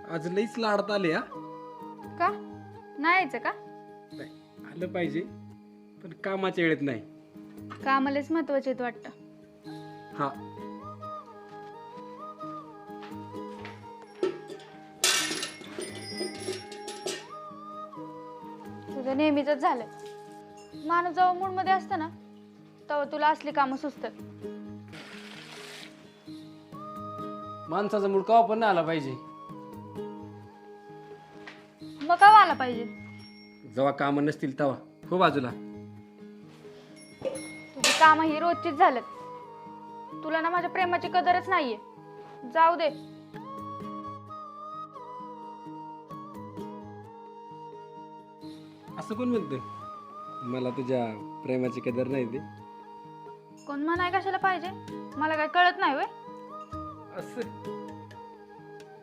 आज लईच लाडत आले हा. का नाही यायचं का? नाही, आलं पाहिजे पण कामाच्या वेळेत नाही. कामालाच महत्वाचे वाटतं. हा तुझं नेहमीच झालं. माणूस जेव्हा मूड मध्ये असतं ना तेव्हा तुला असली कामं सुचतात. माणसाचा मूड कवा पण नाही आला पाहिजे. मग का आला पाहिजे? जेव्हा कामं नसतील तेव्हा हो बाजूला. तुझी कामं ही रोजचीच झालं. तुला ना माझ्या प्रेमाची कदरच नाहीये. जाऊ दे. असं कोण म्हणतं मला तुझ्या प्रेमाची कदर नाही ते? कोण म्हणाय कशाला पाहिजे? मला काय कळत नाही होय. असं